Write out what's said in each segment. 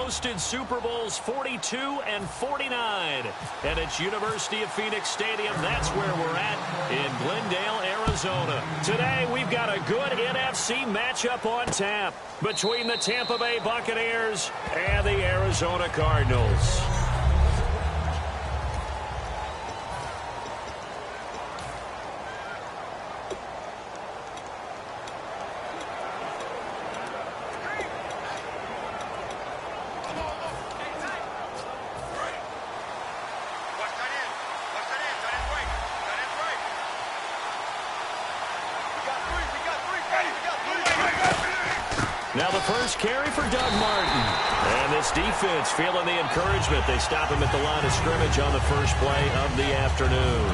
hosted Super Bowls 42 and 49. And it's University of Phoenix Stadium. That's where we're at in Glendale, Arizona. Today, we've got a good NFC matchup on tap between the Tampa Bay Buccaneers and the Arizona Cardinals. Now the first carry for Doug Martin. And this defense feeling the encouragement. They stop him at the line of scrimmage on the first play of the afternoon.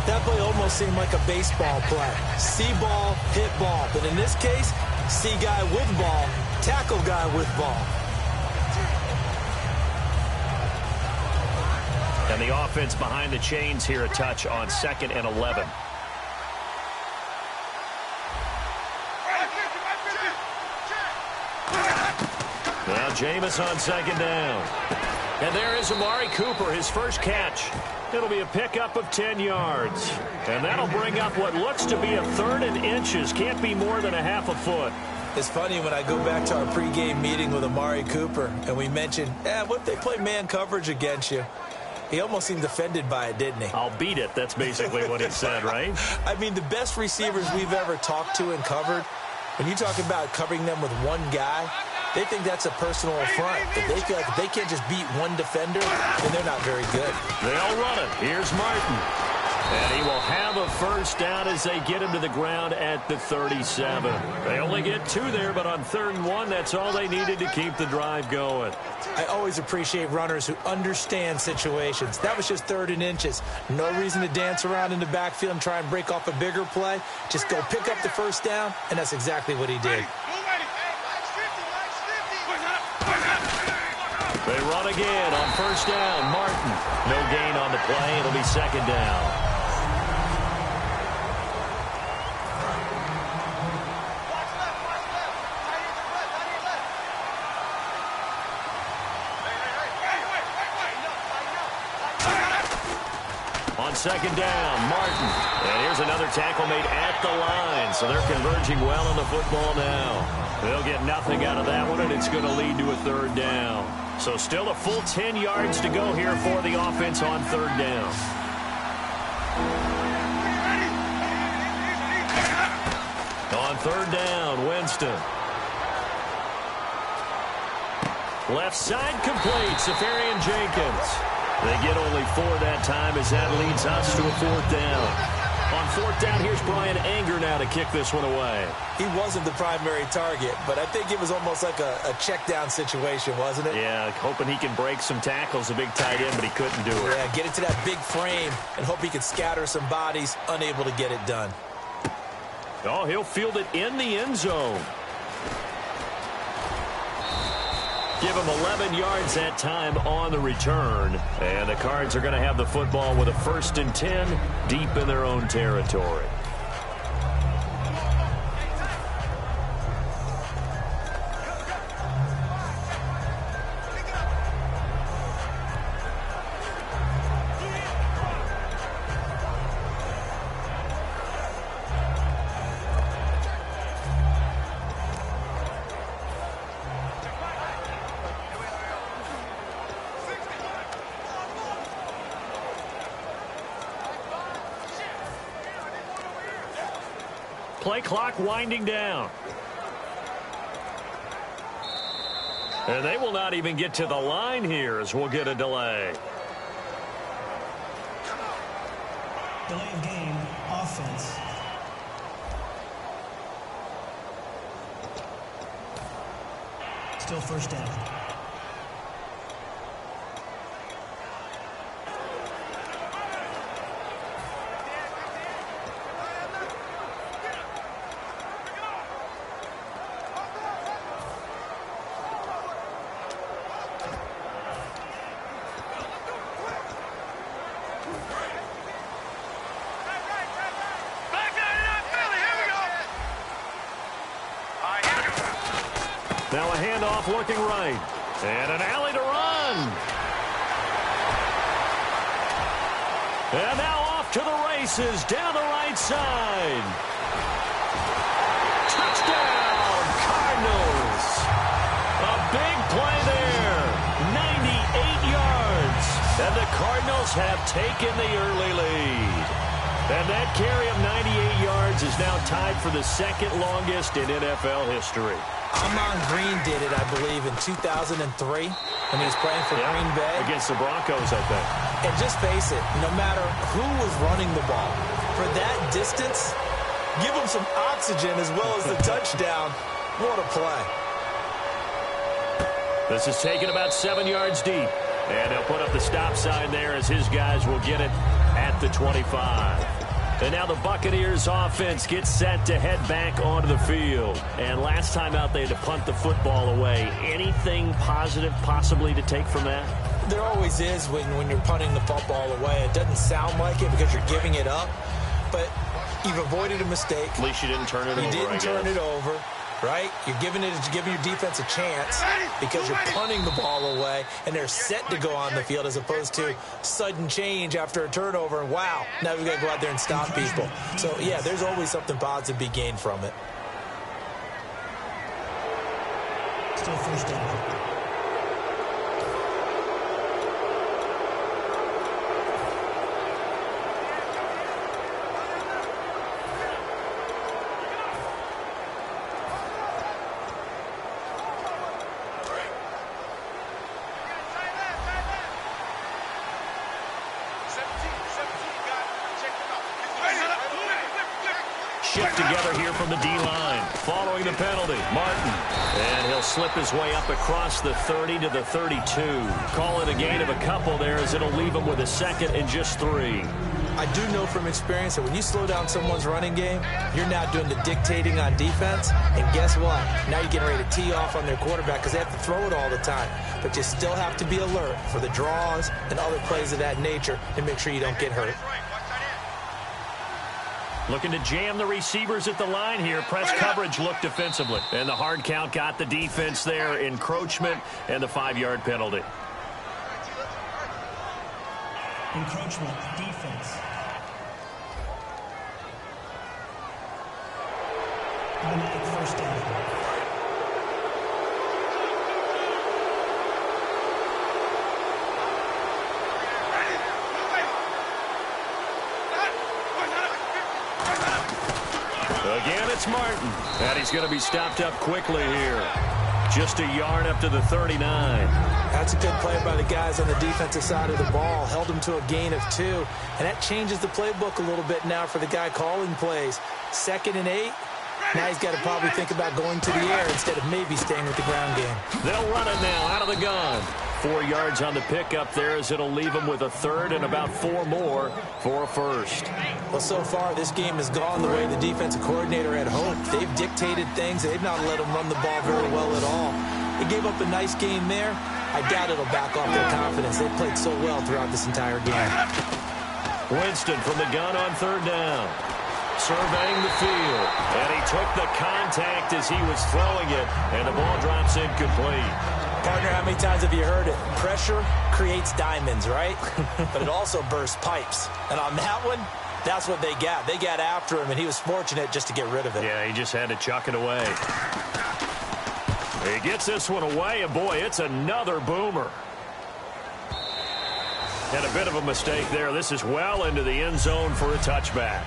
That play almost seemed like a baseball play. See ball, hit ball. But in this case, see guy with ball, tackle guy with ball. And the offense behind the chains here a touch on 2nd and 11. Now Jameis on 2nd down. And there is Amari Cooper, his first catch. It'll be a pickup of 10 yards. And that'll bring up what looks to be a 3rd and inches. Can't be more than a half a foot. It's funny when I go back to our pregame meeting with Amari Cooper, and we mentioned, what if they play man coverage against you? He almost seemed offended by it, didn't he? I'll beat it. That's basically what he said, right? I mean, the best receivers we've ever talked to and covered, when you talk about covering them with one guy, they think that's a personal affront. If they feel like if they can't just beat one defender, then they're not very good. They'll run it. Here's Martin. And he will have a first down as they get him to the ground at the 37. They only get 2 there, but on 3rd and 1, that's all they needed to keep the drive going. I always appreciate runners who understand situations. That was just 3rd and inches. No reason to dance around in the backfield and try and break off a bigger play. Just go pick up the first down, and that's exactly what he did. They run again on 1st down. Martin. No gain on the play. It'll be 2nd down. On 2nd down, Martin. And here's another tackle made at the line. So they're converging well on the football now. They'll get nothing out of that one, and it's going to lead to a 3rd down. So still a full 10 yards to go here for the offense on 3rd down. On 3rd down, Winston. Left side complete, Safarian Jenkins. They get only 4 that time as that leads us to a 4th down. On 4th down, here's Brian Anger now to kick this one away. He wasn't the primary target, but I think it was almost like a check-down situation, wasn't it? Yeah, hoping he can break some tackles, a big tight end, but he couldn't do it. Yeah, get into that big frame and hope he could scatter some bodies, unable to get it done. Oh, he'll field it in the end zone. Give him 11 yards that time on the return. And the Cards are going to have the football with a 1st and 10 deep in their own territory. Play clock winding down. And they will not even get to the line here as we'll get a delay. Delay of game, offense. Still 1st down. Now a handoff looking right. And an alley to run. And now off to the races down the right side. Touchdown, Cardinals. A big play there. 98 yards. And the Cardinals have taken the early lead. And that carry of 98 yards is now tied for the second longest in NFL history. Amon Green did it, I believe, in 2003 when he was playing for Green Bay. Against the Broncos, I think. And just face it, no matter who was running the ball, for that distance, give them some oxygen as well as the touchdown. What a play. This is taken about 7 yards deep. And he'll put up the stop sign there as his guys will get it at the 25. And now the Buccaneers offense gets set to head back onto the field. And last time out they had to punt the football away. Anything positive possibly to take from that? There always is when you're punting the football away. It doesn't sound like it because you're giving it up. But you've avoided a mistake. At least you didn't turn it over, You didn't turn it over. Right? You're giving your defense a chance because you're punting the ball away, and they're set to go on the field as opposed to sudden change after a turnover. And wow, now we've got to go out there and stop people. So, yeah, there's always something positive to be gained from it. Still first down. Shift together here from the D-line. Following the penalty, Martin. And he'll slip his way up across the 30 to the 32. Call it a gain of a couple there as it'll leave him with a second and just 3. I do know from experience that when you slow down someone's running game, you're now doing the dictating on defense. And guess what? Now you're getting ready to tee off on their quarterback because they have to throw it all the time. But you still have to be alert for the draws and other plays of that nature to make sure you don't get hurt. Looking to jam the receivers at the line here. Press coverage looked defensively. And the hard count got the defense there. Encroachment and the 5-yard penalty. Encroachment, defense. Automatic first down. Again, it's Martin. And he's going to be stopped up quickly here. Just a yard up to the 39. That's a good play by the guys on the defensive side of the ball. Held him to a gain of 2. And that changes the playbook a little bit now for the guy calling plays. 2nd and 8. Now he's got to probably think about going to the air instead of maybe staying with the ground game. They'll run it now out of the gun. 4 yards on the pickup there as it'll leave him with a 3rd and about 4 more for a 1st. Well, so far this game has gone the way the defensive coordinator had hoped. They've dictated things. They've not let him run the ball very well at all. They gave up a nice game there. I doubt it'll back off their confidence. They played so well throughout this entire game. Winston from the gun on 3rd down. Surveying the field. And he took the contact as he was throwing it. And the ball drops incomplete. Partner, how many times have you heard it? Pressure creates diamonds, right? But it also bursts pipes. And on that one, that's what they got. They got after him, and he was fortunate just to get rid of it. Yeah, he just had to chuck it away. He gets this one away, and boy, it's another boomer. And a bit of a mistake there. This is well into the end zone for a touchback.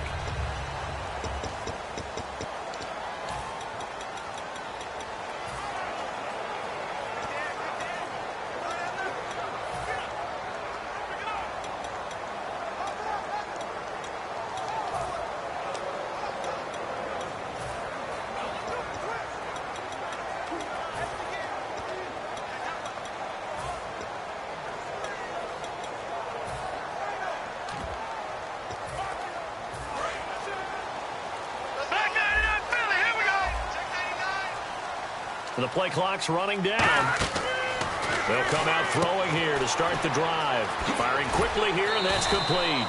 The play clock's running down. They'll come out throwing here to start the drive. Firing quickly here, and that's complete.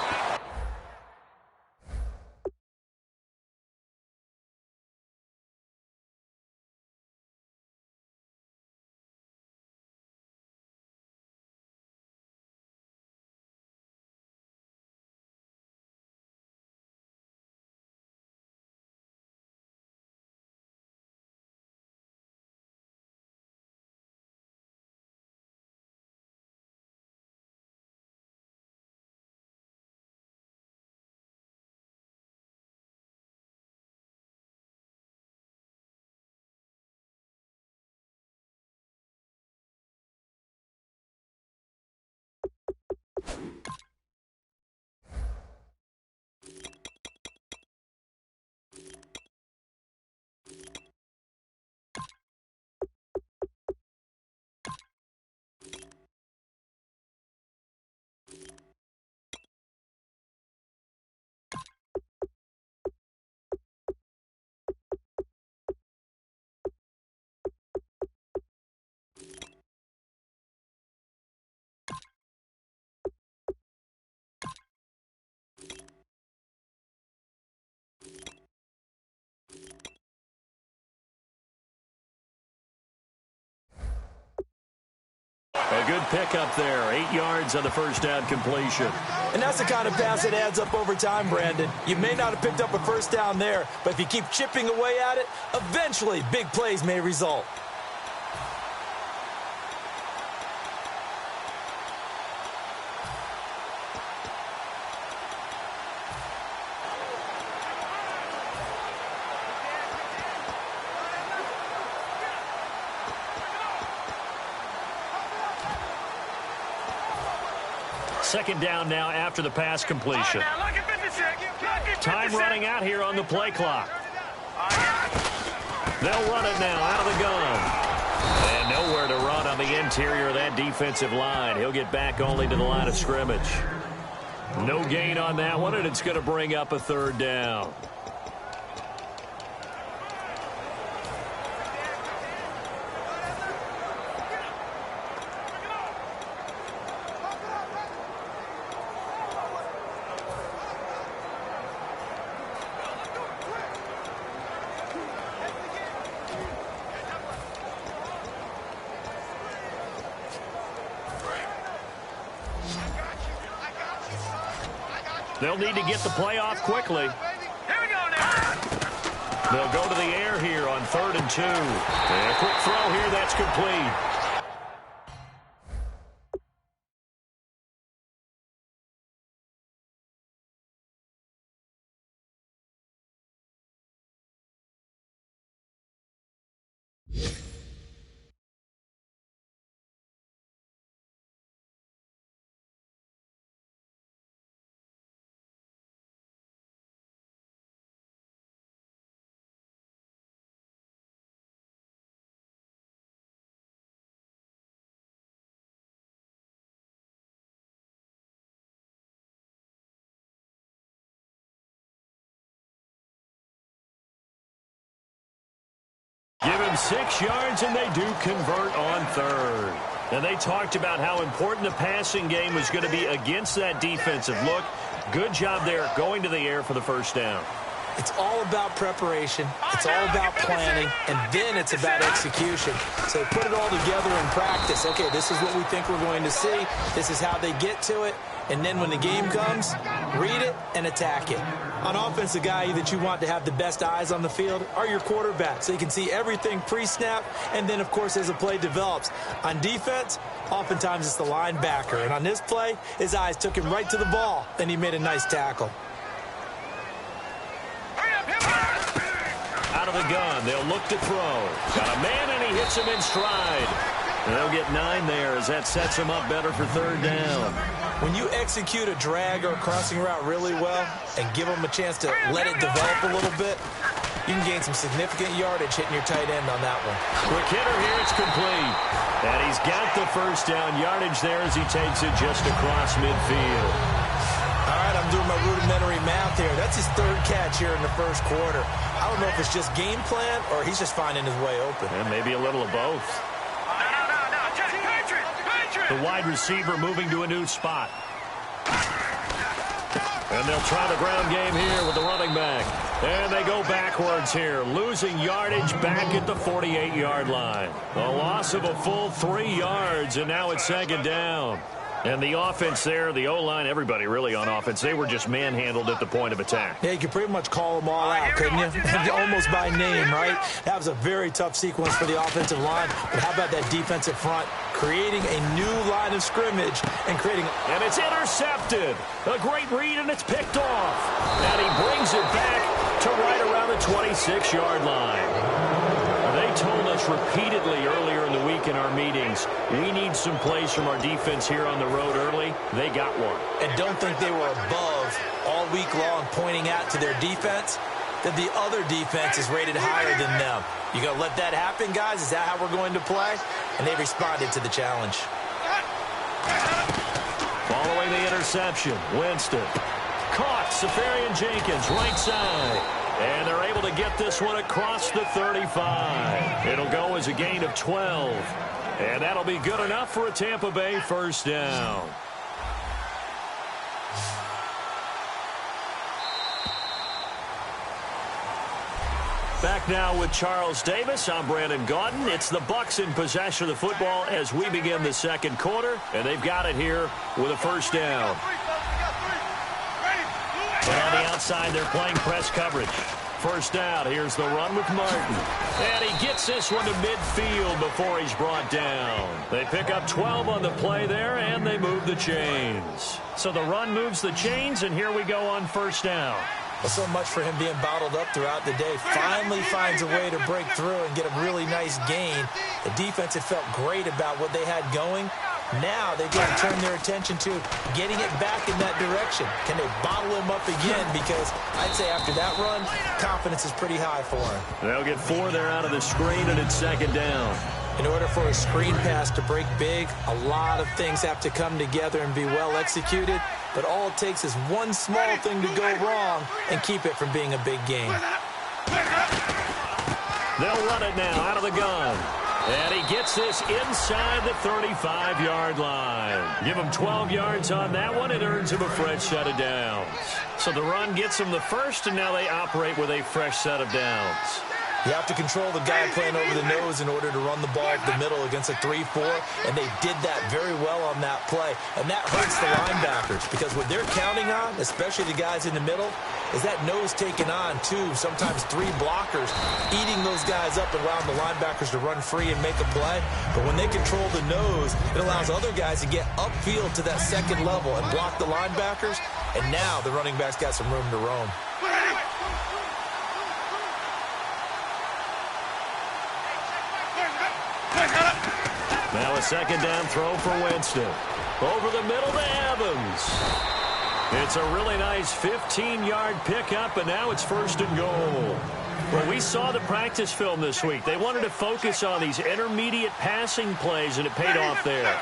A good pickup there. 8 yards on the first down completion. And that's the kind of pass that adds up over time, Brandon. You may not have picked up a first down there, but if you keep chipping away at it, eventually big plays may result. Second down now after the pass completion. Time running out here on the play clock. They'll run it now out of the gun. And nowhere to run on the interior of that defensive line. He'll get back only to the line of scrimmage. No gain on that one, and it's going to bring up a third down. They'll need to get the play off quickly. They'll go to the air here on 3rd and 2. And a quick throw here, that's complete. Give him 6 yards, and they do convert on 3rd. And they talked about how important the passing game was going to be against that defensive look. Good job there going to the air for the first down. It's all about preparation. It's all about planning, and then it's about execution. So put it all together in practice. Okay, this is what we think we're going to see. This is how they get to it. And then when the game comes, read it and attack it. On offense, the guy that you want to have the best eyes on the field are your quarterbacks, so you can see everything pre-snap, and then, of course, as the play develops. On defense, oftentimes it's the linebacker. And on this play, his eyes took him right to the ball, and he made a nice tackle. Out of the gun, they'll look to throw. Got a man, and he hits him in stride. And they'll get 9 there as that sets him up better for 3rd down. When you execute a drag or a crossing route really well and give them a chance to let it develop a little bit, you can gain some significant yardage hitting your tight end on that one. Quick hitter here, it's complete. And he's got the first down yardage there as he takes it just across midfield. All right, I'm doing my rudimentary math here. That's his 3rd catch here in the first quarter. I don't know if it's just game plan or he's just finding his way open. And maybe a little of both. The wide receiver moving to a new spot. And they'll try the ground game here with the running back. And they go backwards here, losing yardage back at the 48-yard line. A loss of a full 3 yards, and now it's 2nd down. And the offense there, the O-line, everybody really on offense, they were just manhandled at the point of attack. Yeah, you could pretty much call them all out, couldn't you? Almost by name, right? That was a very tough sequence for the offensive line. But how about that defensive front creating a new line of scrimmage and creating... And it's intercepted. A great read, and it's picked off. And he brings it back to right around the 26-yard line. They told us repeatedly earlier in the week in our meetings, we need some plays from our defense here on the road early. They got one. And don't think they were above all week long pointing out to their defense that the other defense is rated higher than them. You going to let that happen, guys? Is that how we're going to play? And they responded to the challenge. Following the interception, Winston. Caught, Safarian Jenkins, right side. And they're able to get this one across the 35. It'll go as a gain of 12. And that'll be good enough for a Tampa Bay first down. Back now with Charles Davis. I'm Brandon Gaudin. It's the Bucs in possession of the football as we begin the second quarter, and they've got it here with a first down. And on the outside, they're playing press coverage. First down, here's the run with Martin. And he gets this one to midfield before he's brought down. They pick up 12 on the play there, and they move the chains. So the run moves the chains, and here we go on first down. Well, so much for him being bottled up throughout the day. Finally finds a way to break through and get a really nice gain. The defense had felt great about what they had going. Now they've got to turn their attention to getting it back in that direction. Can they bottle him up again? Because I'd say after that run, confidence is pretty high for him. They'll get 4 there out of the screen, and it's second down. In order for a screen pass to break big, a lot of things have to come together and be well executed. But all it takes is one small thing to go wrong and keep it from being a big game. They'll run it now out of the gun. And he gets this inside the 35-yard line. Give him 12 yards on that one. It earns him a fresh set of downs. So the run gets him the first, and now they operate with a fresh set of downs. You have to control the guy playing over the nose in order to run the ball up the middle against a 3-4, and they did that very well on that play. And that hurts the linebackers because what they're counting on, especially the guys in the middle, is that nose taking on 2, sometimes 3 blockers, eating those guys up and allowing the linebackers to run free and make a play. But when they control the nose, it allows other guys to get upfield to that second level and block the linebackers. And now the running back's got some room to roam. Now a second down throw for Winston. Over the middle to Evans. It's a really nice 15-yard pickup, and now it's first and goal. Well, we saw the practice film this week. They wanted to focus on these intermediate passing plays, and it paid off there.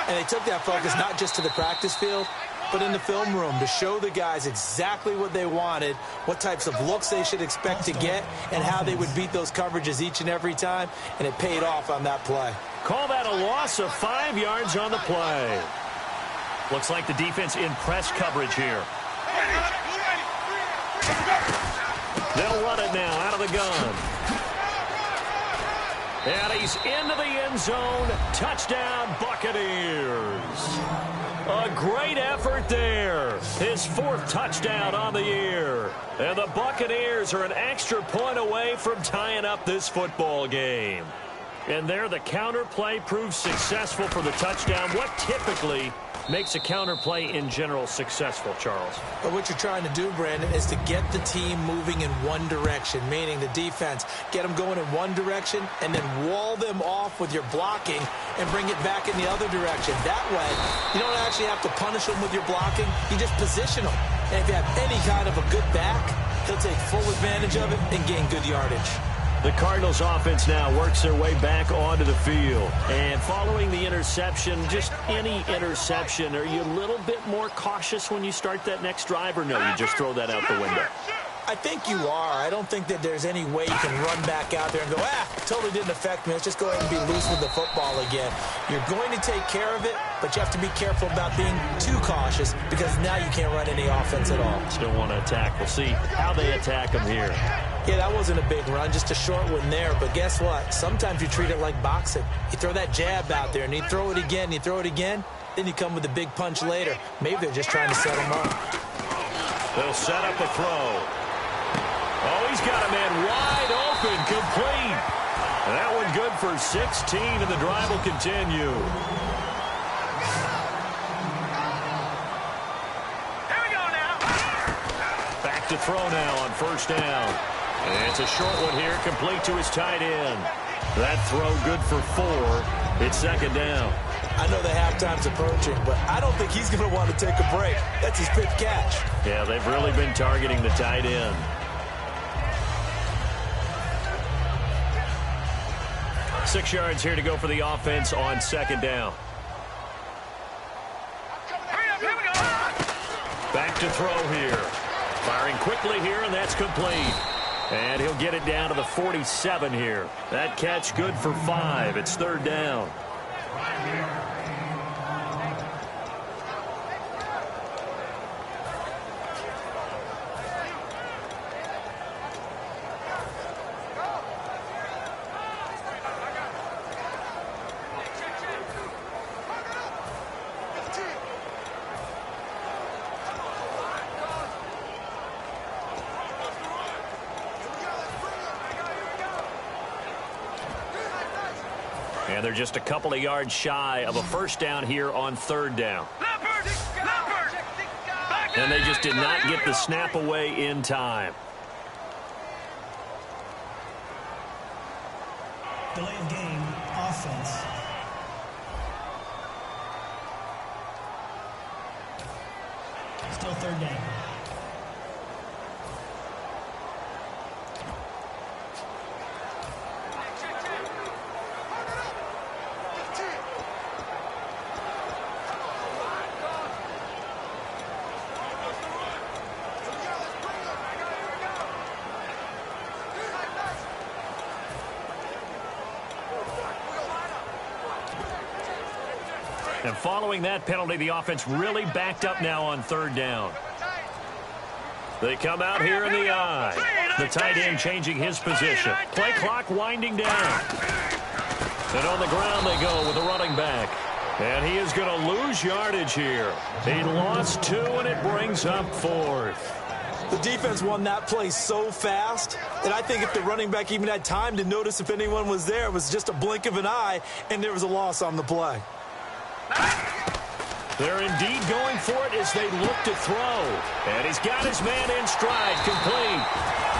And they took that focus not just to the practice field, but in the film room to show the guys exactly what they wanted, what types of looks they should expect to get, and how they would beat those coverages each and every time, and it paid off on that play. Call that a loss of 5 yards on the play. Looks like the defense in press coverage here. They'll run it now out of the gun. And he's into the end zone. Touchdown, Buccaneers. A great effort there. His 4th touchdown on the year. And the Buccaneers are an extra point away from tying up this football game. And there the counter play proves successful for the touchdown. What typically makes a counter play in general successful, Charles? But what you're trying to do, Brandon, is to get the team moving in one direction, meaning the defense, get them going in one direction and then wall them off with your blocking and bring it back in the other direction. That way, you don't actually have to punish them with your blocking. You just position them. And if you have any kind of a good back, he'll take full advantage of it and gain good yardage. The Cardinals offense now works their way back onto the field. And following the interception, just any interception, are you a little bit more cautious when you start that next drive, or no, you just throw that out the window? I think you are. I don't think that there's any way you can run back out there and go, totally didn't affect me. Let's just go ahead and be loose with the football again. You're going to take care of it, but you have to be careful about being too cautious because now you can't run any offense at all. Still want to attack. We'll see how they attack them here. Yeah, that wasn't a big run, just a short one there. But guess what? Sometimes you treat it like boxing. You throw that jab out there, and you throw it again, you throw it again, then you come with a big punch later. Maybe they're just trying to set him up. They'll set up a throw. Oh, he's got a man wide open, complete. That one good for 16, and the drive will continue. Here we go now. Back to throw now on first down. And it's a short one here, complete to his tight end. That throw good for 4. It's second down. I know the halftime's approaching, but I don't think he's going to want to take a break. That's his 5th catch. Yeah, they've really been targeting the tight end. 6 yards here to go for the offense on second down. Back to throw here. Firing quickly here, and that's complete. And he'll get it down to the 47 here. That catch good for 5. It's third down. And they're just a couple of yards shy of a first down here on third down. And they just did not get the snap away in time. Delay of game, offense. Still third down. And following that penalty, the offense really backed up now on third down. They come out here in the I. The tight end changing his position. Play clock winding down. And on the ground they go with the running back. And he is going to lose yardage here. He lost 2, and it brings up 4th. The defense won that play so fast that I think if the running back even had time to notice if anyone was there, it was just a blink of an eye, and there was a loss on the play. They're indeed going for it as they look to throw. And he's got his man in stride, complete.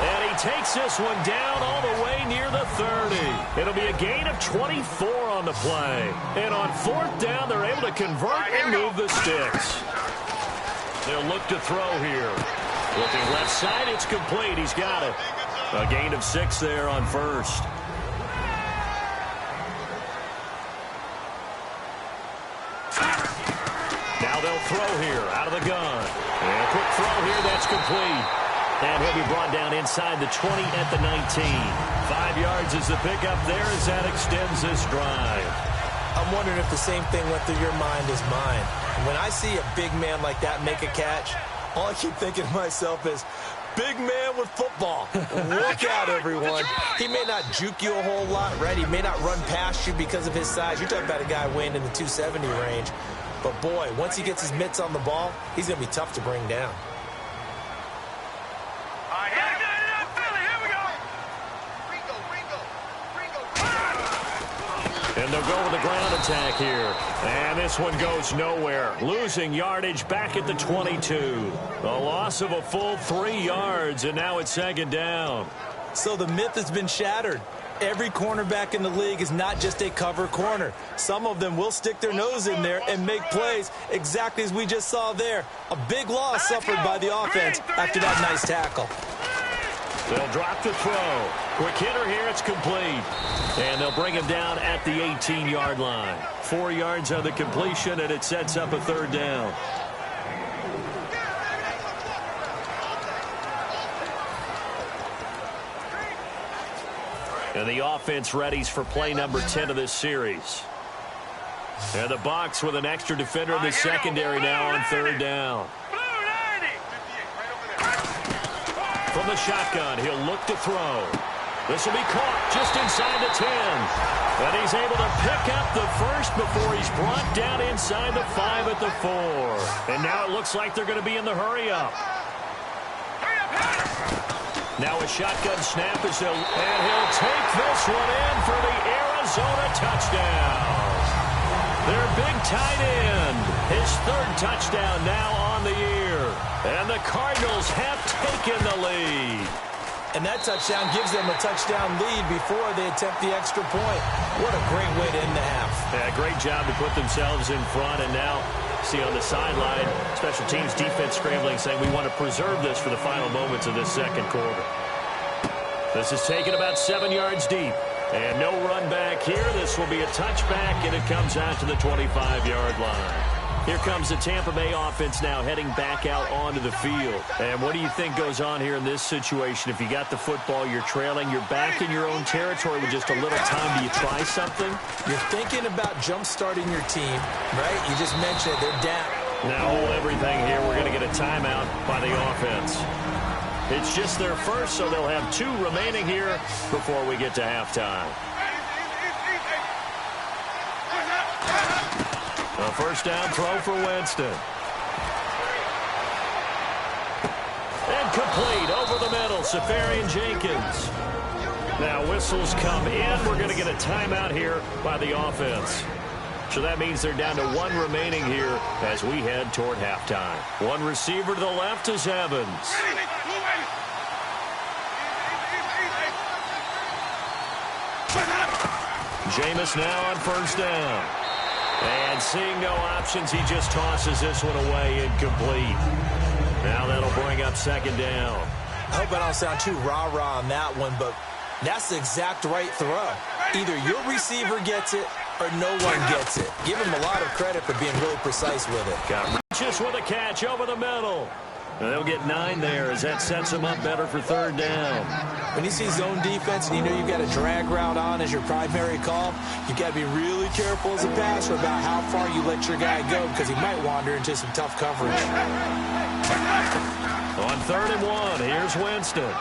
And he takes this one down all the way near the 30. It'll be a gain of 24 on the play. And on fourth down, they're able to convert and move the sticks. They'll look to throw here. Looking left side, it's complete. He's got it. A gain of 6 there on first. Now they'll throw here out of the gun. And a quick throw here, that's complete. And he'll be brought down inside the 20 at the 19. 5 yards is the pickup there as that extends this drive. I'm wondering if the same thing went through your mind as mine. When I see a big man like that make a catch, all I keep thinking to myself is, big man with football. Look out, everyone. He may not juke you a whole lot, right? He may not run past you because of his size. You're talking about a guy weighing in the 270 range. But, boy, once he gets his mitts on the ball, he's going to be tough to bring down. And they'll go with the ground attack here. And this one goes nowhere. Losing yardage back at the 22. A loss of a full 3 yards, and now it's second down. So the myth has been shattered. Every cornerback in the league is not just a cover corner. Some of them will stick their nose in there and make plays exactly as we just saw there. A big loss suffered by the offense after that nice tackle. They'll drop the throw. Quick hitter here, it's complete. And they'll bring him down at the 18-yard line. 4 yards on the completion, and it sets up a third down. And the offense readies for play number 10 of this series. And the Bucs with an extra defender in the secondary now on third down. From the shotgun, he'll look to throw. This will be caught just inside the 10. And he's able to pick up the first before he's brought down inside the 5 at the 4. And now it looks like they're going to be in the hurry-up. Now a shotgun snap and he'll take this one in for the Arizona touchdown. Their big tight end, his 3rd touchdown now on the year. And the Cardinals have taken the lead. And that touchdown gives them a touchdown lead before they attempt the extra point. What a great way to end the half. Yeah, great job to put themselves in front. And now, see on the sideline, special teams defense scrambling, saying we want to preserve this for the final moments of this second quarter. This is taken about 7 yards deep. And no run back here. This will be a touchback, and it comes out to the 25-yard line. Here comes the Tampa Bay offense now heading back out onto the field. And what do you think goes on here in this situation? If you got the football, you're trailing, you're back in your own territory with just a little time. Do you try something? You're thinking about jump-starting your team, right? You just mentioned it. They're down. Now hold everything here. We're going to get a timeout by the offense. It's just their first, so they'll have 2 remaining here before we get to halftime. A first down throw for Winston. And complete over the middle, Safarian Jenkins. Now whistles come in. We're going to get a timeout here by the offense. So that means they're down to 1 remaining here as we head toward halftime. One receiver to the left is Evans. Jameis now on first down. And seeing no options, he just tosses this one away incomplete. Now that'll bring up second down. I hope I don't sound too rah-rah on that one, but that's the exact right throw. Either your receiver gets it or no one gets it. Give him a lot of credit for being really precise with it. Got just with a catch over the middle. And they'll get 9 there as that sets them up better for third down. When you see zone defense and you know you've got a drag route on as your primary call, you've got to be really careful as a passer about how far you let your guy go because he might wander into some tough coverage. On 3rd and 1, here's Winston.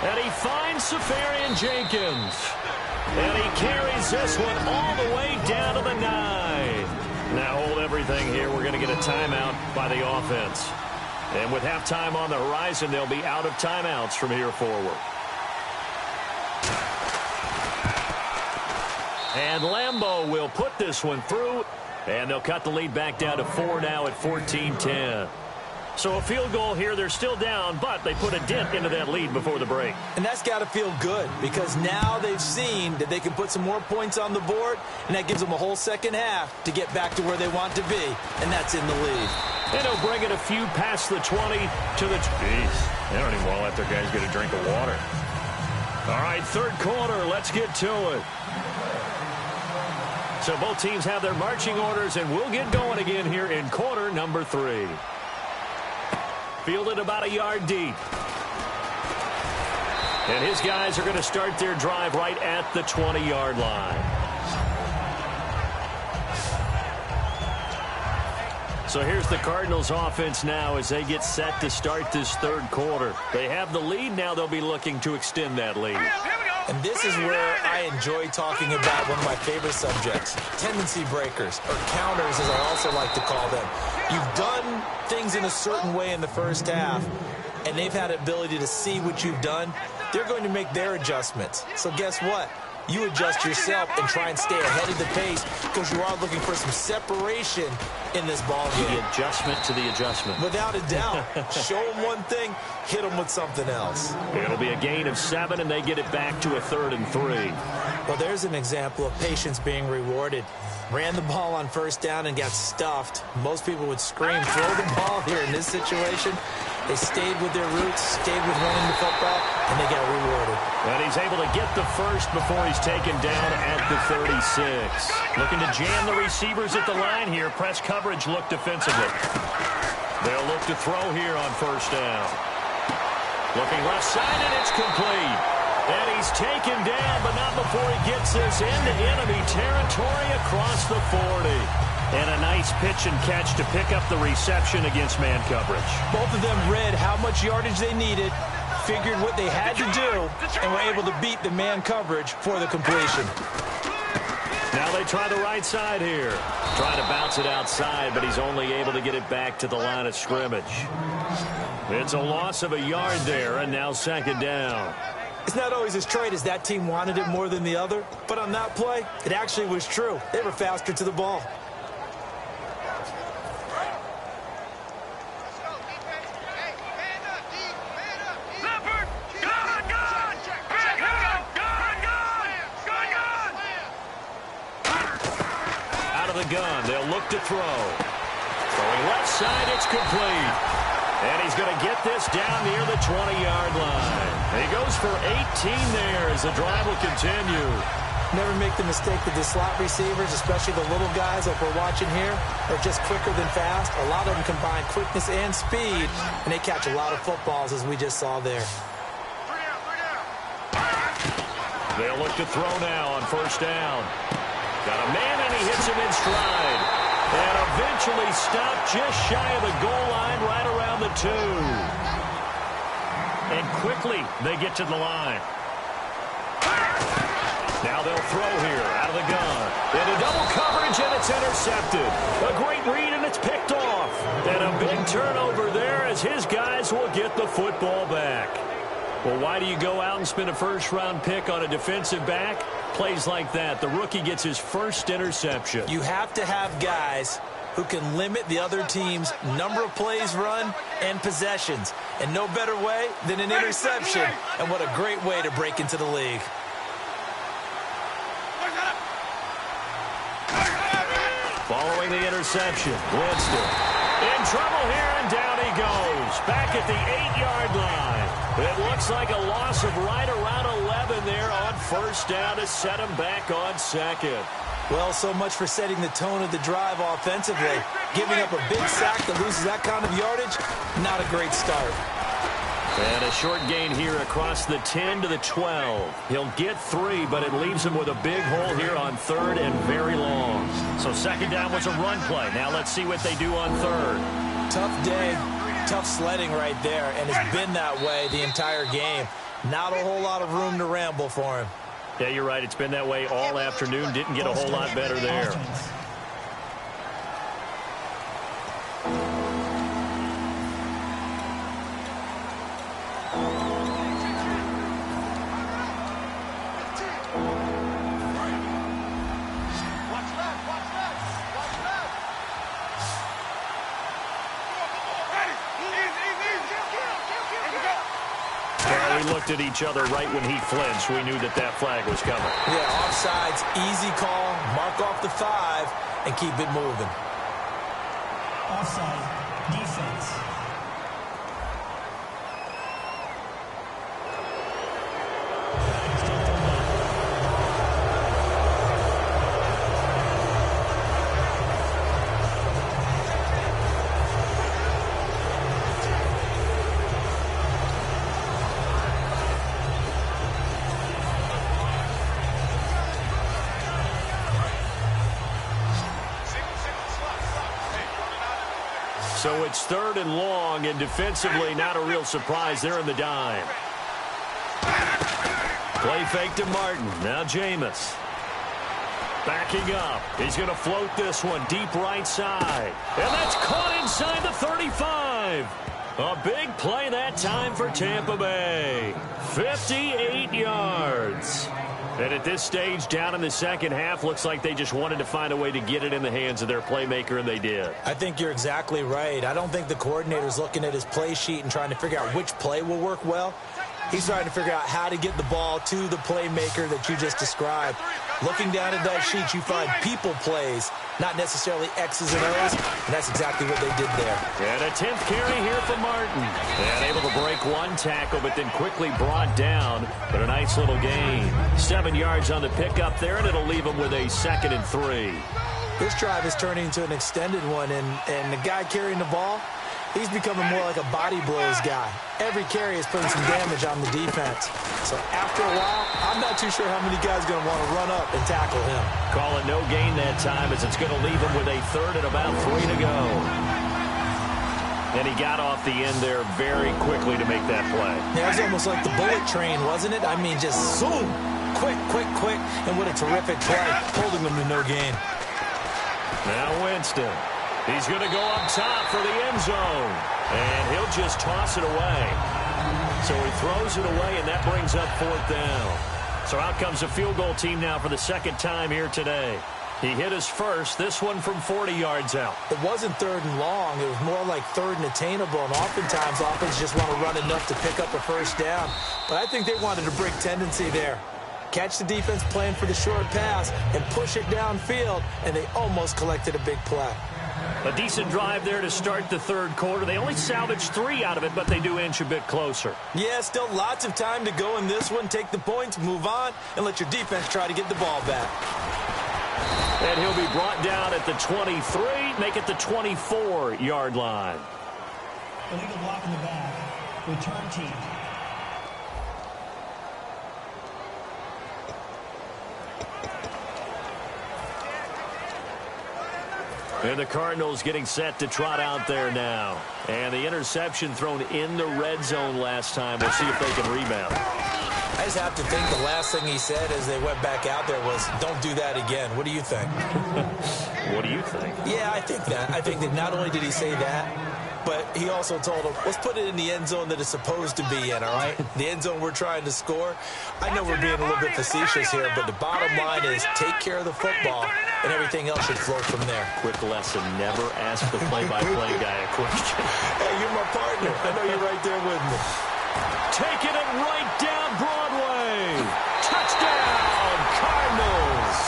And he finds Safarian Jenkins. And he carries this one all the way down to the 9. Now hold everything here. We're going to get a timeout by the offense. And with halftime on the horizon, they'll be out of timeouts from here forward. And Lambeau will put this one through. And they'll cut the lead back down to 4 now at 14-10. So a field goal here. They're still down, but they put a dent into that lead before the break. And that's got to feel good because now they've seen that they can put some more points on the board, and that gives them a whole second half to get back to where they want to be, and that's in the lead. And he'll bring it a few past the 20 to the... Jeez, they don't even want to let their guys get a drink of water. All right, 3rd quarter. Let's get to it. So both teams have their marching orders, and we'll get going again here in quarter number 3. Fielded about a yard deep. And his guys are going to start their drive right at the 20-yard line. So here's the Cardinals offense now as they get set to start this 3rd quarter. They have the lead. Now they'll be looking to extend that lead. And this is where I enjoy talking about one of my favorite subjects, tendency breakers, or counters as I also like to call them. You've done things in a certain way in the first half, and they've had the ability to see what you've done. They're going to make their adjustments. So guess what? You adjust yourself and try and stay ahead of the pace because you are looking for some separation in this ball game. The adjustment to the adjustment. Without a doubt. Show them one thing, hit them with something else. It'll be a gain of 7, and they get it back to a 3rd and 3. Well, there's an example of patience being rewarded. Ran the ball on first down and got stuffed. Most people would scream, throw the ball here in this situation. They stayed with their roots, stayed with running the football, and they got rewarded. And he's able to get the first before he's taken down at the 36. Looking to jam the receivers at the line here. Press coverage look defensively. They'll look to throw here on first down. Looking left side, and it's complete. And he's taken down, but not before he gets this into enemy territory across the 40. And a nice pitch and catch to pick up the reception against man coverage. Both of them read how much yardage they needed, figured what they had to do, and were able to beat the man coverage for the completion. Now they try the right side here. Trying to bounce it outside, but he's only able to get it back to the line of scrimmage. It's a loss of a yard there, and now second down. It's not always as straight as that team wanted it more than the other, but on that play, it actually was true. They were faster to the ball. Gun. They'll look to throw. Throwing left side, it's complete. And he's going to get this down near the 20-yard line. He goes for 18 there as the drive will continue. Never make the mistake that the slot receivers, especially the little guys like we're watching here, are just quicker than fast. A lot of them combine quickness and speed, and they catch a lot of footballs as we just saw there. They'll look to throw now on first down. Got a man, and he hits him in stride. And eventually stopped just shy of the goal line right around the 2. And quickly they get to the line. Now they'll throw here out of the gun. Into double coverage, and it's intercepted. A great read, and it's picked off. And a big turnover there as his guys will get the football back. Well, why do you go out and spend a first-round pick on a defensive back? Plays like that. The rookie gets his first interception. You have to have guys who can limit the other team's number of plays run and possessions. And no better way than an interception. And what a great way to break into the league. Following the interception, Winston in trouble here, and down he goes. Back at the 8-yard line. It looks like a loss of right around 11 there on first down to set him back on second. Well, so much for setting the tone of the drive offensively. Giving up a big sack that loses that kind of yardage, not a great start. And a short gain here across the 10 to the 12. He'll get 3, but it leaves him with a big hole here on third and very long. So second down was a run play. Now let's see what they do on third. Tough day, tough sledding right there, and it's been that way the entire game. Not a whole lot of room to ramble for him. Yeah, you're right. It's been that way all afternoon. Didn't get a whole lot better there. We looked at each other right when he flinched. We knew that flag was coming. Yeah, offsides, easy call, mark off the 5, and keep it moving. Offside, defense. So it's third and long, and defensively not a real surprise there in the dime. Play fake to Martin. Now Jameis. Backing up. He's going to float this one deep right side. And that's caught inside the 35. A big play that time for Tampa Bay. 58 yards. And at this stage, down in the second half, looks like they just wanted to find a way to get it in the hands of their playmaker, and they did. I think you're exactly right. I don't think the coordinator's looking at his play sheet and trying to figure out which play will work well. He's trying to figure out how to get the ball to the playmaker that you just described. Looking down at that sheet, you find people plays, not necessarily X's and O's, and that's exactly what they did there. And a 10th carry here for Martin. And able to break one tackle, but then quickly brought down. But a nice little gain. 7 yards on the pickup there, and it'll leave him with a 2nd and 3. This drive is turning into an extended one, and the guy carrying the ball, he's becoming more like a body blows guy. Every carry is putting some damage on the defense. So after a while, I'm not too sure how many guys are going to want to run up and tackle him. Call it no gain that time, as it's going to leave him with a 3rd and about 3 to go. And he got off the end there very quickly to make that play. Yeah, it was almost like the bullet train, wasn't it? I mean, just zoom, quick, quick, quick, and what a terrific play, holding him to no gain. Now Winston. He's going to go up top for the end zone. And he'll just toss it away. So he throws it away, and that brings up 4th down. So out comes the field goal team now for the 2nd time here today. He hit his first, this one from 40 yards out. It wasn't 3rd and long. It was more like 3rd and attainable. And oftentimes, offenses just want to run enough to pick up a first down. But I think they wanted a break tendency there. Catch the defense playing for the short pass and push it downfield, and they almost collected a big play. A decent drive there to start the 3rd quarter. They only salvaged 3 out of it, but they do inch a bit closer. Yeah, still lots of time to go in this one. Take the points, move on, and let your defense try to get the ball back. And he'll be brought down at the 23, make it the 24-yard line. Illegal block in the back. Return team. And the Cardinals getting set to trot out there now. And the interception thrown in the red zone last time. We'll see if they can rebound. I just have to think the last thing he said as they went back out there was, don't do that again. What do you think? What do you think? Yeah, I think that. I think that not only did he say that, but he also told him, let's put it in the end zone that it's supposed to be in, all right? The end zone we're trying to score. I know we're being a little bit facetious here, but the bottom line is take care of the football, and everything else should flow from there. Quick lesson, never ask the play-by-play guy a question. Hey, you're my partner. I know you're right there with me. Taking it right down Broadway. Touchdown, Cardinals.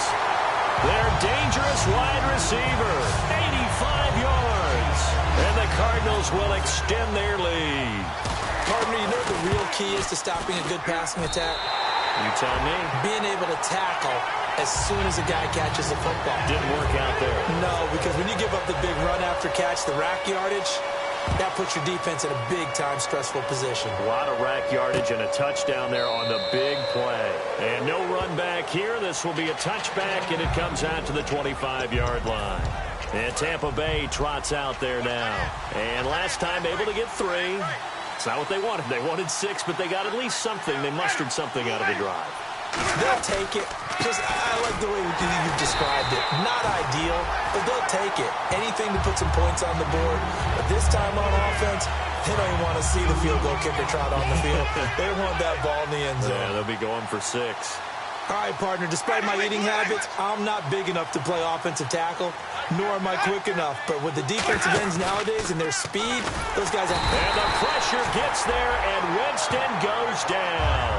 Their dangerous wide receiver, 85 yards. And the Cardinals will extend their lead. Partner, you know what the real key is to stopping a good passing attack? You tell me. Being able to tackle as soon as a guy catches the football. Didn't work out there. No, because when you give up the big run after catch, the rack yardage, that puts your defense in a big-time stressful position. A lot of rack yardage and a touchdown there on the big play. And no run back here. This will be a touchback, and it comes out to the 25-yard line. And Tampa Bay trots out there now. And last time able to get 3. It's not what they wanted. They wanted 6, but they got at least something. They mustered something out of the drive. They'll take it. I like the way you've described it. Not ideal, but they'll take it. Anything to put some points on the board. But this time on offense, they don't even want to see the field goal kicker trot on the field. They want that ball in the end zone. Yeah, they'll be going for 6. All right, partner, despite my eating habits, I'm not big enough to play offensive tackle, nor am I quick enough. But with the defensive ends nowadays and their speed, those guys have... And the pressure gets there, and Winston goes down.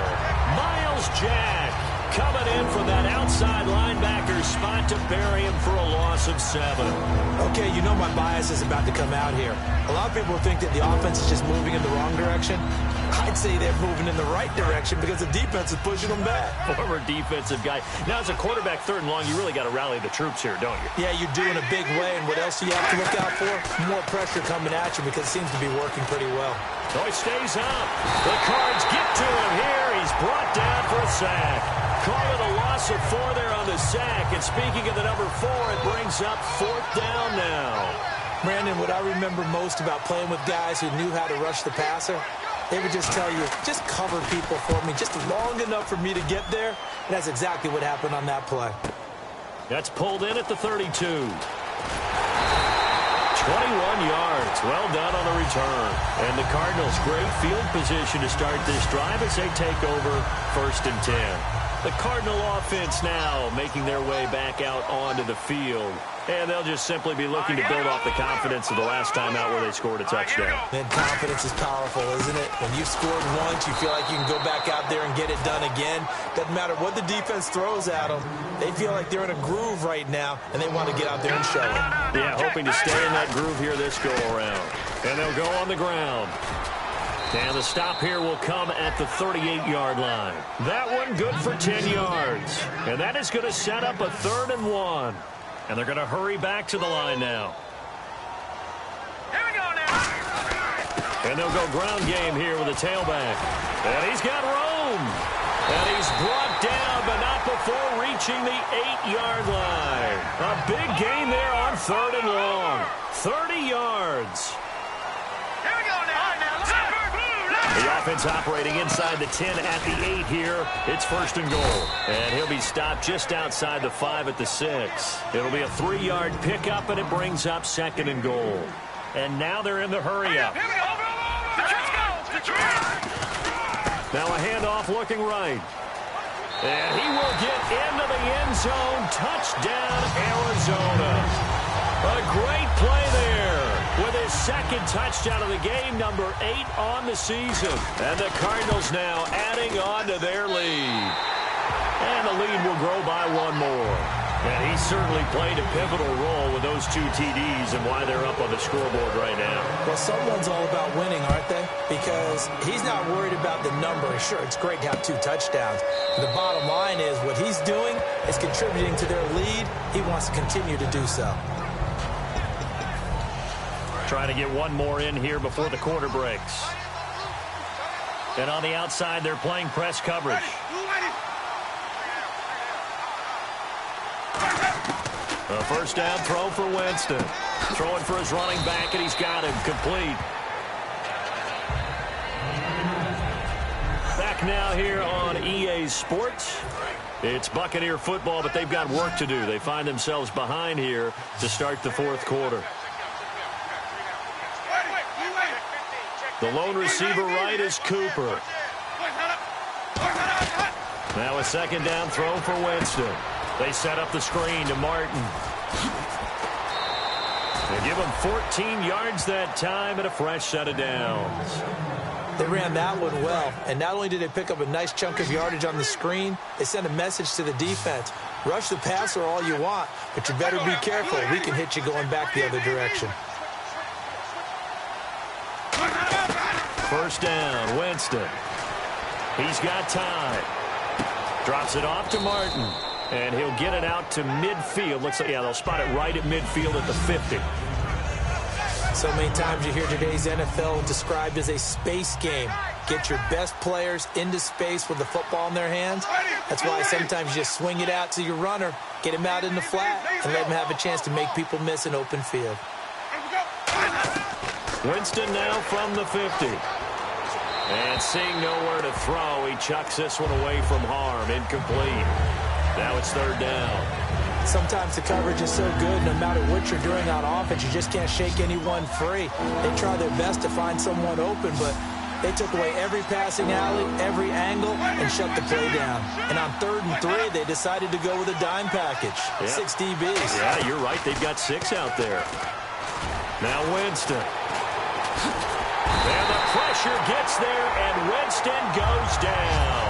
Miles Jack coming in from that outside linebacker spot to bury him for a loss of 7. Okay, you know my bias is about to come out here. A lot of people think that the offense is just moving in the wrong direction. I'd say they're moving in the right direction because the defense is pushing them back. Former defensive guy. Now, as a quarterback, 3rd and long, you really got to rally the troops here, don't you? Yeah, you do in a big way. And what else do you have to look out for? More pressure coming at you because it seems to be working pretty well. So he stays up. The Cards get to him here. He's brought down for a sack. Call it a loss of 4 there on the sack. And speaking of the number 4, it brings up 4th down now. Brandon, what I remember most about playing with guys who knew how to rush the passer, they would just tell you, just cover people for me, just long enough for me to get there. And that's exactly what happened on that play. That's pulled in at the 32. 21 yards. Well done on the return. And the Cardinals, great field position to start this drive as they take over 1st and 10. The Cardinal offense now making their way back out onto the field. And they'll just simply be looking to build off the confidence of the last time out where they scored a touchdown. And confidence is powerful, isn't it? When you've scored once, you feel like you can go back out there and get it done again. Doesn't matter what the defense throws at them. They feel like they're in a groove right now, and they want to get out there and show it. Yeah, hoping to stay in that groove here this go-around. And they'll go on the ground. And the stop here will come at the 38-yard line. That one good for 10 yards. And that is going to set up a 3rd and 1. And they're going to hurry back to the line now. Here we go now. And they'll go ground game here with a tailback. And he's got room. And he's brought down, but not before reaching the 8-yard line. A big gain there on 3rd and long. 30 yards. Here we go now. The offense operating inside the 10 at the 8 here. It's 1st and goal. And he'll be stopped just outside the 5 at the 6. It'll be a 3-yard pickup, and it brings up 2nd and goal. And now they're in the hurry-up. Now a handoff looking right. And he will get into the end zone. Touchdown, Arizona. A great play there with his 2nd touchdown of the game, number 8 on the season. And the Cardinals now adding on to their lead. And the lead will grow by 1 more. And he certainly played a pivotal role with those 2 TDs and why they're up on the scoreboard right now. Well, someone's all about winning, aren't they? Because he's not worried about the number. Sure, it's great to have 2 touchdowns. But the bottom line is what he's doing is contributing to their lead. He wants to continue to do so. Trying to get 1 more in here before the quarter breaks. And on the outside, they're playing press coverage. A 1st down throw for Winston. Throwing for his running back, and he's got him complete. Back now here on EA Sports. It's Buccaneer football, but they've got work to do. They find themselves behind here to start the 4th quarter. The lone receiver right is Cooper. Now a second down throw for Winston. They set up the screen to Martin. They give him 14 yards that time and a fresh set of downs. They ran that one well, and not only did they pick up a nice chunk of yardage on the screen, they sent a message to the defense. Rush the passer all you want, but you better be careful. We can hit you going back the other direction. First down, Winston. He's got time. Drops it off to Martin, and he'll get it out to midfield. Looks like, yeah, they'll spot it right at midfield at the 50. So many times you hear today's NFL described as a space game. Get your best players into space with the football in their hands. That's why sometimes you just swing it out to your runner, get him out in the flat, and let him have a chance to make people miss an open field. Winston now from the 50. And seeing nowhere to throw, he chucks this one away from harm. Incomplete. Now it's third down. Sometimes the coverage is so good, no matter what you're doing on offense, you just can't shake anyone free. They try their best to find someone open, but they took away every passing alley, every angle, and shut the play down. And on 3rd and 3, they decided to go with a dime package. Yep. 6 DBs. Yeah, you're right. They've got 6 out there. Now Winston. And the pressure gets there, and Winston goes down.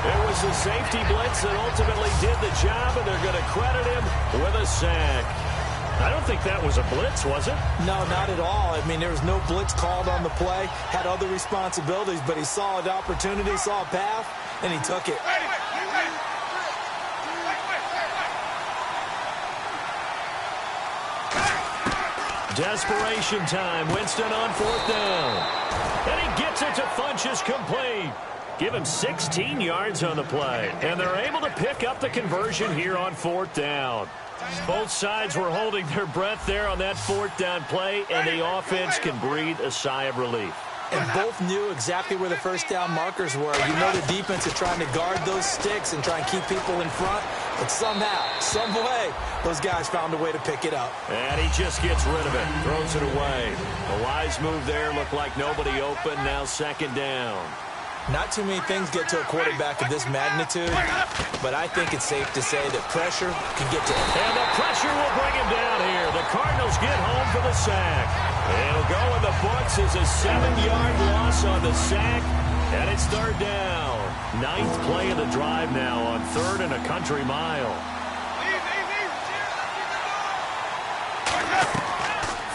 It was a safety blitz that ultimately did the job, and they're going to credit him with a sack. I don't think that was a blitz, was it? No, not at all. I mean, there was no blitz called on the play. Had other responsibilities, but he saw an opportunity, saw a path, and he took it. Desperation time. Winston on 4th down. And he gets it to Funchess complete. Give him 16 yards on the play. And they're able to pick up the conversion here on 4th down. Both sides were holding their breath there on that 4th down play, and the offense can breathe a sigh of relief. And both knew exactly where the first down markers were. You know the defense is trying to guard those sticks and try and keep people in front. But somehow, some way, those guys found a way to pick it up. And he just gets rid of it, throws it away. A wise move there, looked like nobody open, now 2nd down. Not too many things get to a quarterback of this magnitude, but I think it's safe to say that pressure can get to him. And the pressure will bring him down here. The Cardinals get home for the sack. It'll go in the books as a 7-yard loss on the sack, and it's 3rd down. 9th play of the drive now on 3rd and a country mile.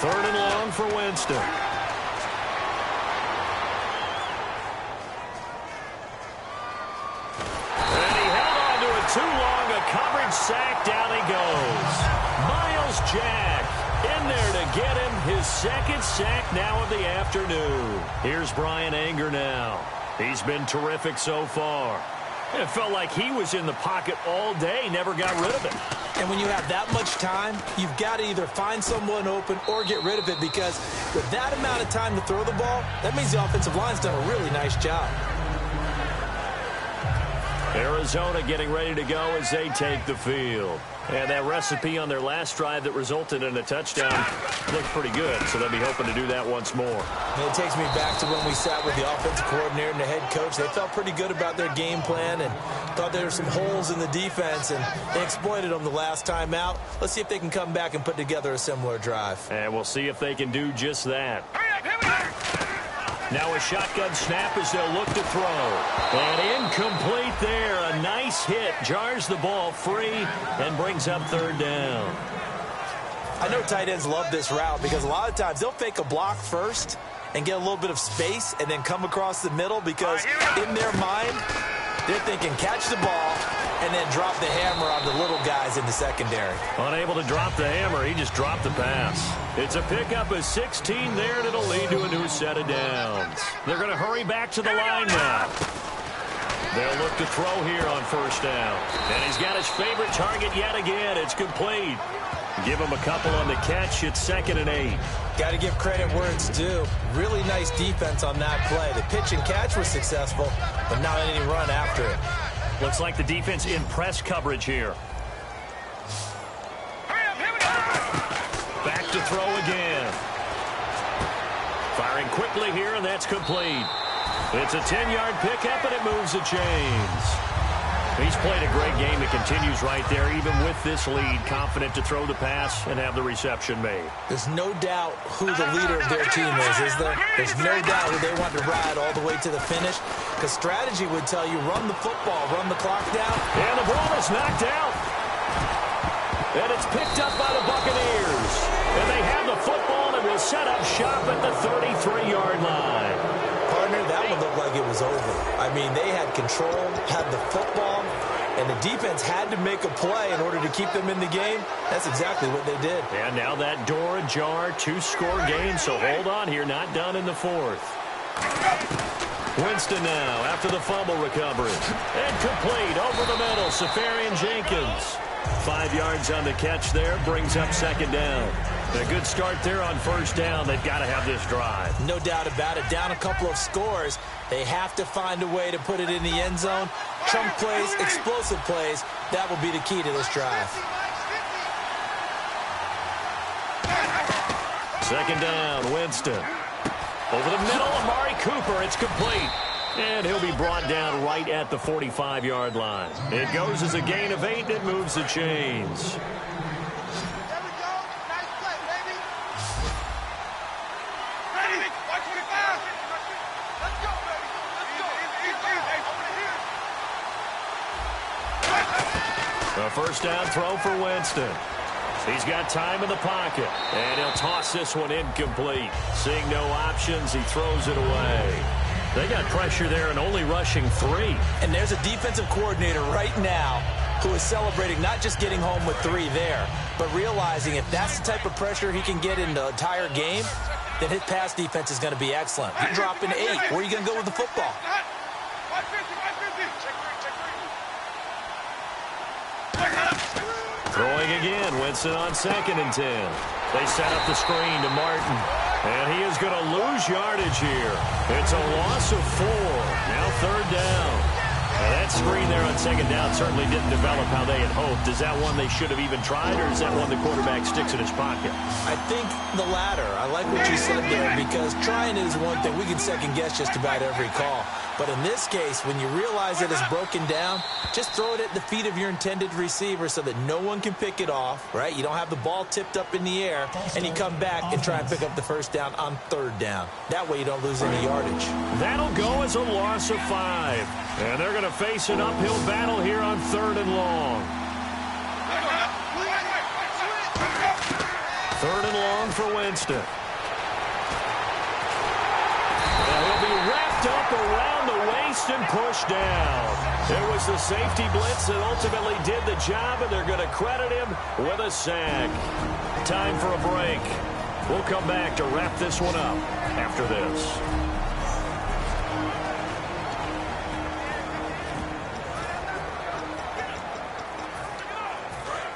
3rd and long for Winston. Too long, a coverage sack, down he goes. Miles Jack in there to get him his 2nd sack now of the afternoon. Here's Brian Anger now. He's been terrific so far. It felt like he was in the pocket all day, never got rid of it. And when you have that much time, you've got to either find someone open or get rid of it, because with that amount of time to throw the ball, that means the offensive line's done a really nice job. Arizona getting ready to go as they take the field. And that recipe on their last drive that resulted in a touchdown looked pretty good, so they'll be hoping to do that once more. And it takes me back to when we sat with the offensive coordinator and the head coach. They felt pretty good about their game plan and thought there were some holes in the defense, and they exploited them the last time out. Let's see if they can come back and put together a similar drive. And we'll see if they can do just that. Now a shotgun snap as they'll look to throw. And incomplete there. A nice hit. Jars the ball free and brings up 3rd down. I know tight ends love this route because a lot of times they'll fake a block first and get a little bit of space and then come across the middle, because in their mind, they're thinking catch the ball and then drop the hammer on the little guys in the secondary. Unable to drop the hammer, he just dropped the pass. It's a pickup of 16 there, and it'll lead to a new set of downs. They're going to hurry back to the line now. They'll look to throw here on 1st down. And he's got his favorite target yet again. It's complete. Give him a couple on the catch. It's 2nd and 8. Got to give credit where it's due. Really nice defense on that play. The pitch and catch was successful, but not any run after it. Looks like the defense in press coverage here. Back to throw again. Fires Firing quickly here, and that's complete. It's a 10-yard pickup, and it moves the chains. He's played a great game. It continues right there, even with this lead, confident to throw the pass and have the reception made. There's no doubt who the leader of their team is there? There's no doubt who they want to ride all the way to the finish, because strategy would tell you run the football, run the clock down. And the ball is knocked out. And it's picked up by the Buccaneers. And they have the football and will set up shop at the 33-yard line. Partner, that one looked like it was over. I mean, they had control, had the football, and the defense had to make a play in order to keep them in the game. That's exactly what they did. And now that door ajar, 2-score game, so hold on here, not done in the fourth. Winston now after the fumble recovery. And complete over the middle, Safarian Jenkins. 5 yards on the catch there, brings up second down. A good start there on first down. They've got to have this drive. No doubt about it. Down a couple of scores. They have to find a way to put it in the end zone. Chunk plays, explosive plays. That will be the key to this drive. Second down, Winston. Over the middle, Amari Cooper. It's complete. And he'll be brought down right at the 45-yard line. It goes as a gain of 8, and it moves the chains. A first down throw for Winston. He's got time in the pocket, and he'll toss this one incomplete. Seeing no options, he throws it away. They got pressure there and only rushing 3. And there's a defensive coordinator right now who is celebrating not just getting home with 3 there, but realizing if that's the type of pressure he can get in the entire game, then his pass defense is going to be excellent. You're dropping 8. Where are you going to go with the football? Throwing again, Winston on 2nd and 10. They set up the screen to Martin. And he is going to lose yardage here. It's a loss of 4. Now third down. Now that screen there on second down certainly didn't develop how they had hoped. Is that one they should have even tried, or is that one the quarterback sticks in his pocket? I think the latter. I like what you said there, because trying is one thing. We can second-guess just about every call. But in this case, when you realize that it's broken down, just throw it at the feet of your intended receiver so that no one can pick it off, right? You don't have the ball tipped up in the air, and you come back and try and pick up the first down on third down. That way you don't lose any yardage. That'll go as a loss of 5. And they're going to face an uphill battle here on 3rd and long. 3rd and long for Winston. And he'll be wrapped up around the waist and pushed down. It was the safety blitz that ultimately did the job, and they're going to credit him with a sack. Time for a break. We'll come back to wrap this one up after this.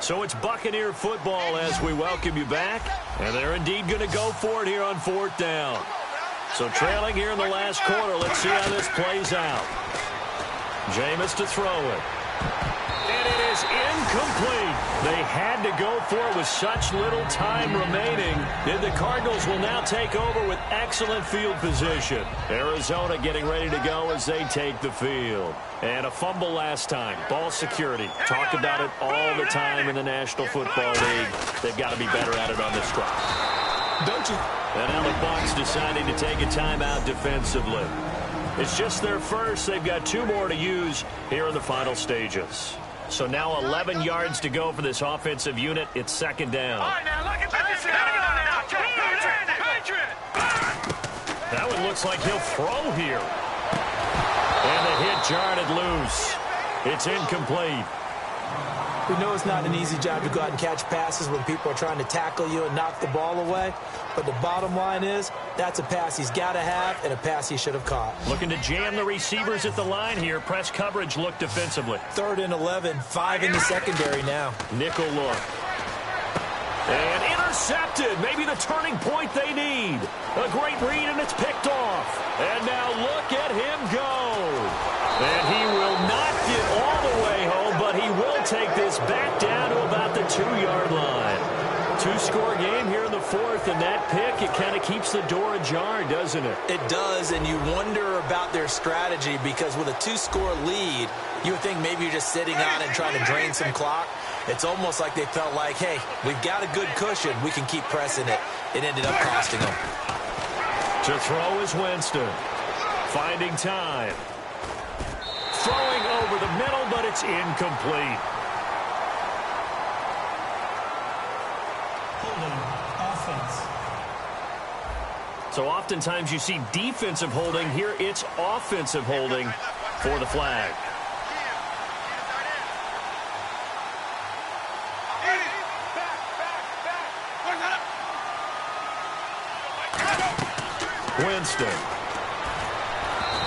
So it's Buccaneer football as we welcome you back. And they're indeed going to go for it here on 4th down. So trailing here in the last quarter. Let's see how this plays out. Jameis to throw it. And it is incomplete. They had to go for it with such little time remaining. And the Cardinals will now take over with excellent field position. Arizona getting ready to go as they take the field. And a fumble last time. Ball security. Talk about it all the time in the National Football League. They've got to be better at it on this drive. Don't you? And now the Bucs deciding to take a timeout defensively. It's just their first. They've got 2 more to use here in the final stages. So now 11 yards to go for this offensive unit. It's 2nd down. All right, now look at this. That one looks like he'll throw here. And the hit jarred loose. It's incomplete. We know it's not an easy job to go out and catch passes when people are trying to tackle you and knock the ball away. But the bottom line is, that's a pass he's got to have and a pass he should have caught. Looking to jam the receivers at the line here. Press coverage look defensively. 3rd and 11, 5 in the secondary now. Nickel look. And intercepted. Maybe the turning point they need. A great read, and it's picked off. And now look at him go. And he will not get all the way home, but he will take this back down to about the 2-yard line. 2-score game here in the 4th, and that pick, it kind of keeps the door ajar, doesn't it? It does, and you wonder about their strategy because with a 2-score lead, you would think maybe you're just sitting on it and trying to drain some clock. It's almost like they felt like, hey, we've got a good cushion. We can keep pressing it. It ended up costing them. To throw is Winston. Finding time. Throwing over the middle, but it's incomplete. Offense. So oftentimes you see defensive holding. Here it's offensive holding for the flag. Winston.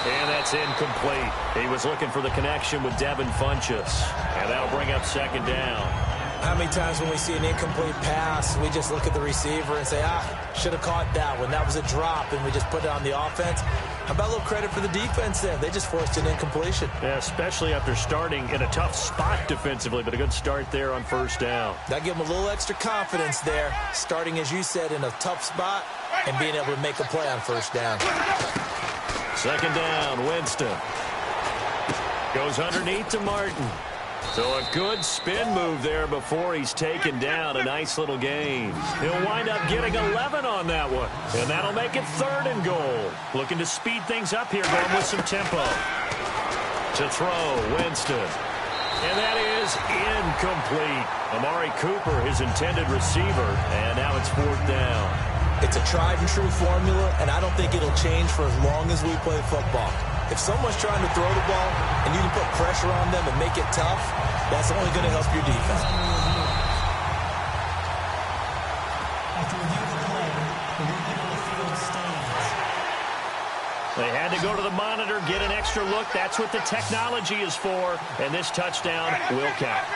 And that's incomplete. He was looking for the connection with Devin Funchess. And that'll bring up 2nd down. How many times when we see an incomplete pass, we just look at the receiver and say, should have caught that one. That was a drop, and we just put it on the offense. How about a little credit for the defense there? They just forced an incompletion. Yeah, especially after starting in a tough spot defensively, but a good start there on 1st down. That gave them a little extra confidence there, starting, as you said, in a tough spot and being able to make a play on 1st down. 2nd down, Winston. Goes underneath to Martin. So a good spin move there before he's taken down. A nice little gain. He'll wind up getting 11 on that one. And that'll make it 3rd and goal. Looking to speed things up here, going with some tempo. To throw, Winston. And that is incomplete. Amari Cooper, his intended receiver. And now it's 4th down. It's a tried-and-true formula, and I don't think it'll change for as long as we play football. If someone's trying to throw the ball and you can put pressure on them and make it tough, that's only going to help your defense. After review of the play, the ruling on the field stands. They had to go to the monitor, get an extra look. That's what the technology is for, and this touchdown will count.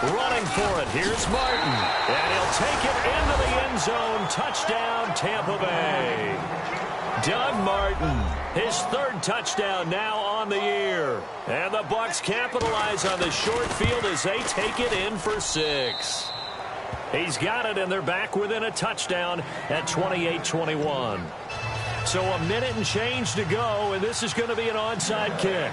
Running for it, here's Martin. And he'll take it into the end zone. Touchdown, Tampa Bay. Doug Martin, his 3rd touchdown now on the year. And the Bucs capitalize on the short field as they take it in for 6. He's got it, and they're back within a touchdown at 28-21. So a minute and change to go, and this is going to be an onside kick.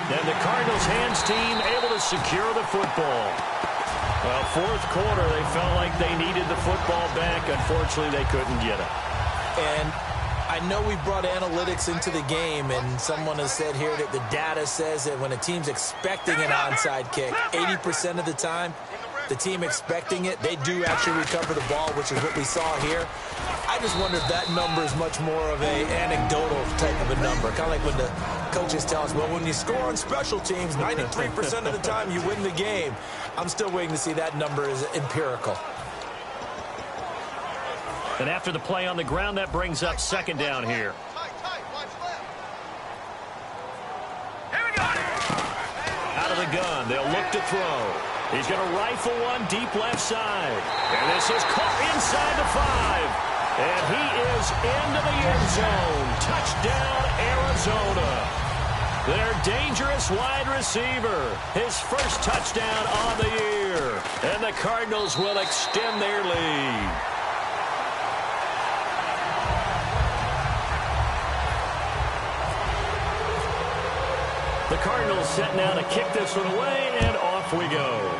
And the Cardinals hands team able to secure the football. Well, 4th quarter, they felt like they needed the football back. Unfortunately, they couldn't get it. And I know we brought analytics into the game, and someone has said here that the data says that when a team's expecting an onside kick, 80% of the time, the team expecting it, they do actually recover the ball, which is what we saw here. I just wonder if that number is much more of a anecdotal type of a number. Kind of like when the coaches tell us, well, when you score on special teams, 93% of the time you win the game. I'm still waiting to see that number is empirical. And after the play on the ground, that brings up 2nd down here. Out of the gun, they'll look to throw. He's going to rifle one deep left side. And this is caught inside the 5. And he is into the end zone. Touchdown, Arizona. Their dangerous wide receiver. His 1st touchdown on the year. And the Cardinals will extend their lead. The Cardinals set now to kick this one away, and off we go.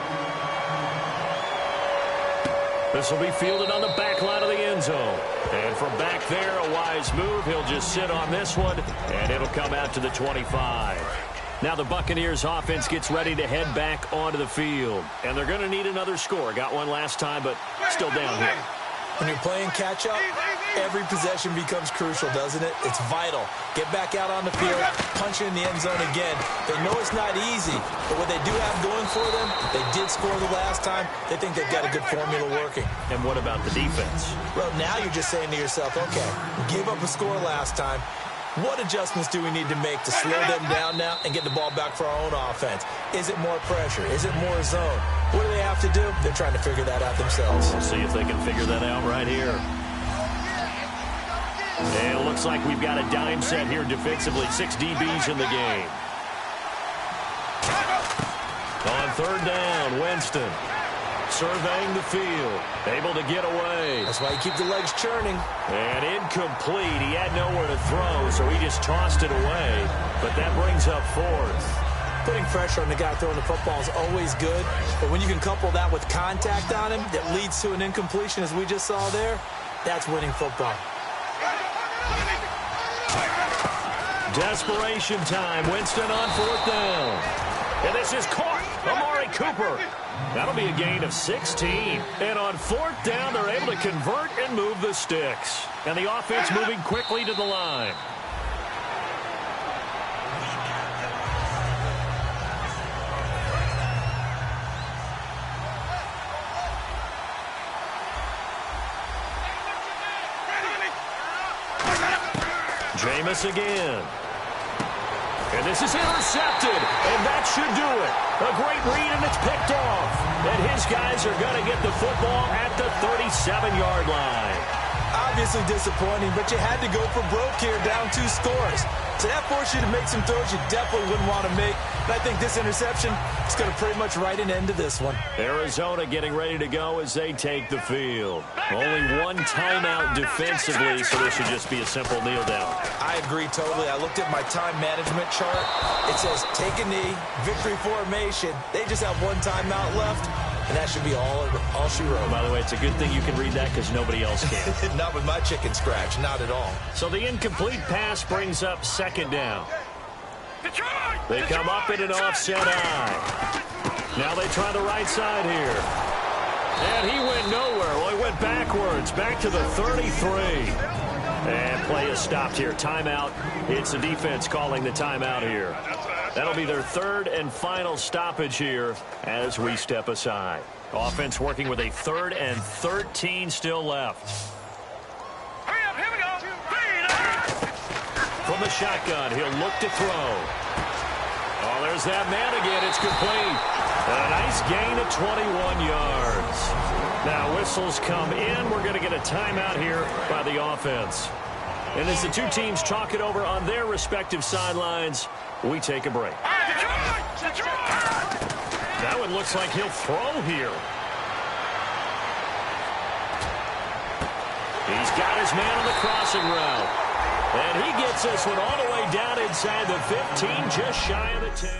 This will be fielded on the back line of the end zone. And from back there, a wise move. He'll just sit on this one, and it'll come out to the 25. Now the Buccaneers offense gets ready to head back onto the field. And they're going to need another score. Got one last time, but still down here. When you're playing catch-up, every possession becomes crucial, doesn't it? It's vital. Get back out on the field, punch it in the end zone again. They know it's not easy, but what they do have going for them, they did score the last time. They think they've got a good formula working. And what about the defense? Well, now you're just saying to yourself, okay, we gave up a score last time. What adjustments do we need to make to slow them down now and get the ball back for our own offense? Is it more pressure? Is it more zone? What do they have to do? They're trying to figure that out themselves. We'll see if they can figure that out right here. And it looks like we've got a dime set here defensively. 6 DBs in the game. third down. Winston surveying the field, able to get away. That's why you keep the legs churning. And incomplete. He had nowhere to throw, so he just tossed it away. But that brings up fourth. Putting pressure on the guy throwing the football is always good, but when you can couple that with contact on him that leads to an incompletion, as we just saw there, that's winning football. Desperation time. Winston on fourth down. And this is caught. Amari Cooper. That'll be a gain of 16. And on fourth down, they're able to convert and move the sticks. And the offense moving quickly to the line. Jameis again. And this is intercepted, and that should do it. A great read, and it's picked off. And his guys are going to get the football at the 37-yard line. Obviously disappointing, but you had to go for broke here, down 2 scores. So that forced you to make some throws you definitely wouldn't want to make. And I think this interception is going to pretty much write an end to this one. Arizona getting ready to go as they take the field. Only one timeout defensively, so this should just be a simple kneel down. I agree totally. I looked at my time management chart. It says take a knee, victory formation. They just have one timeout left, and that should be all she wrote. By the way, it's a good thing you can read that because nobody else can. Not with my chicken scratch, not at all. So the incomplete pass brings up second down. They come up in an offset eye. Now they try the right side here. And he went nowhere. Well, he went backwards, back to the 33. And play is stopped here. Timeout. It's the defense calling the timeout here. That'll be their third and final stoppage here as we step aside. Offense working with a 3rd and 13 still left. Hurry up, here we go. From the shotgun, he'll look to throw. Oh, there's that man again. It's complete. A nice gain of 21 yards. Now whistles come in. We're going to get a timeout here by the offense. And as the two teams talk it over on their respective sidelines, we take a break. That one looks like he'll throw here. He's got his man on the crossing route. And he gets this one all the way down inside the 15, just shy of the 10.